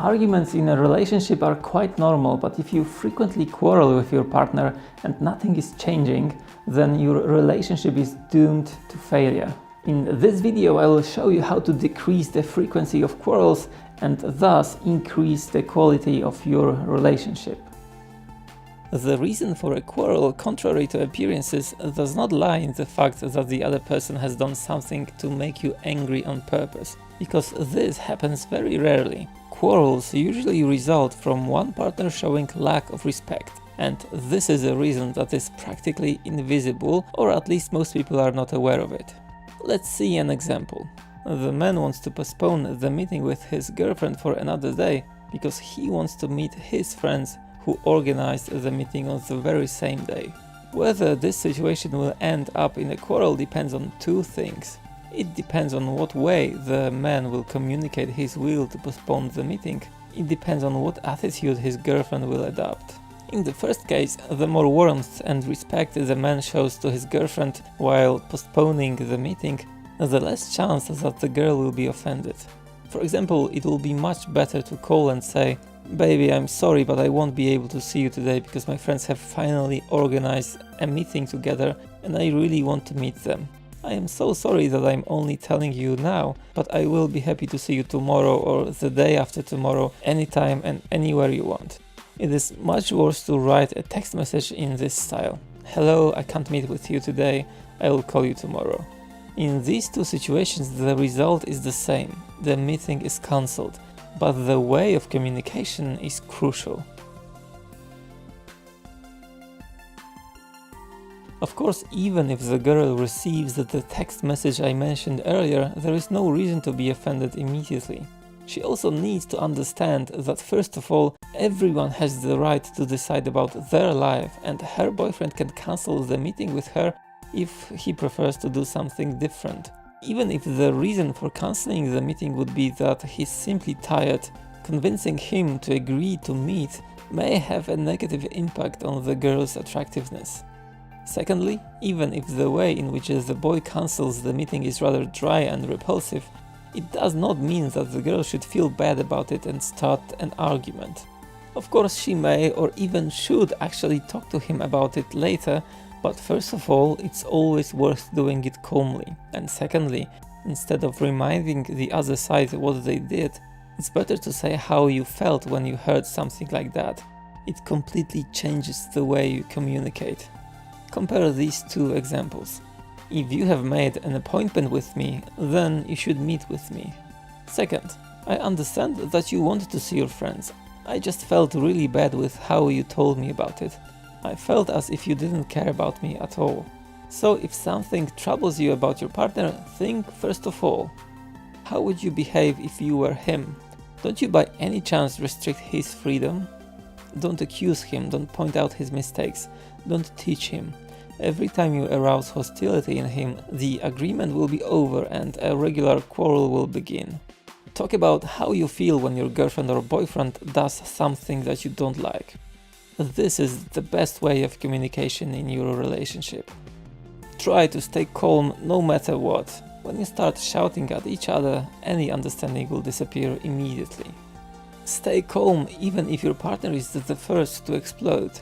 Arguments in a relationship are quite normal, but if you frequently quarrel with your partner and nothing is changing, then your relationship is doomed to failure. In this video, I will show you how to decrease the frequency of quarrels and thus increase the quality of your relationship. The reason for a quarrel, contrary to appearances, does not lie in the fact that the other person has done something to make you angry on purpose, because this happens very rarely. Quarrels usually result from one partner showing lack of respect, and this is a reason that is practically invisible, or at least most people are not aware of it. Let's see an example. The man wants to postpone the meeting with his girlfriend for another day because he wants to meet his friends who organized the meeting on the very same day. Whether this situation will end up in a quarrel depends on two things. It depends on what way the man will communicate his will to postpone the meeting. It depends on what attitude his girlfriend will adopt. In the first case, the more warmth and respect the man shows to his girlfriend while postponing the meeting, the less chance that the girl will be offended. For example, it will be much better to call and say, "Baby, I'm sorry, but I won't be able to see you today because my friends have finally organized a meeting together and I really want to meet them. I am so sorry that I'm only telling you now, but I will be happy to see you tomorrow or the day after tomorrow, anytime and anywhere you want." It is much worse to write a text message in this style. "Hello, I can't meet with you today, I will call you tomorrow." In these two situations, the result is the same. The meeting is cancelled, but the way of communication is crucial. Of course, even if the girl receives the text message I mentioned earlier, there is no reason to be offended immediately. She also needs to understand that first of all, everyone has the right to decide about their life, and her boyfriend can cancel the meeting with her if he prefers to do something different. Even if the reason for cancelling the meeting would be that he's simply tired, convincing him to agree to meet may have a negative impact on the girl's attractiveness. Secondly, even if the way in which the boy cancels the meeting is rather dry and repulsive, it does not mean that the girl should feel bad about it and start an argument. Of course, she may or even should actually talk to him about it later, but first of all, it's always worth doing it calmly. And secondly, instead of reminding the other side what they did, it's better to say how you felt when you heard something like that. It completely changes the way you communicate. Compare these two examples. If you have made an appointment with me, then you should meet with me. Second, I understand that you wanted to see your friends. I just felt really bad with how you told me about it. I felt as if you didn't care about me at all. So if something troubles you about your partner, think first of all, how would you behave if you were him? Don't you by any chance restrict his freedom? Don't accuse him, don't point out his mistakes, don't teach him. Every time you arouse hostility in him, the agreement will be over and a regular quarrel will begin. Talk about how you feel when your girlfriend or boyfriend does something that you don't like. This is the best way of communication in your relationship. Try to stay calm no matter what. When you start shouting at each other, any understanding will disappear immediately. Stay calm even if your partner is the first to explode.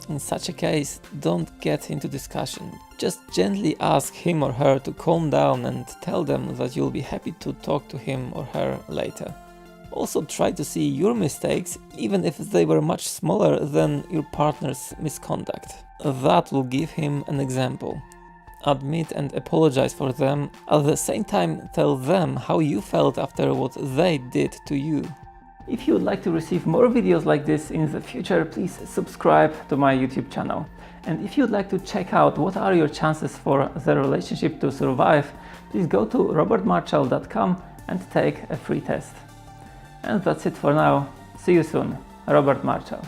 In such a case, don't get into discussion. Just gently ask him or her to calm down and tell them that you'll be happy to talk to him or her later. Also try to see your mistakes, even if they were much smaller than your partner's misconduct. That will give him an example. Admit and apologize for them. At the same time, tell them how you felt after what they did to you. If you would like to receive more videos like this in the future, please subscribe to my YouTube channel. And if you'd like to check out what are your chances for the relationship to survive, please go to robertmarshall.com and take a free test. And that's it for now. See you soon. Robert Marshall.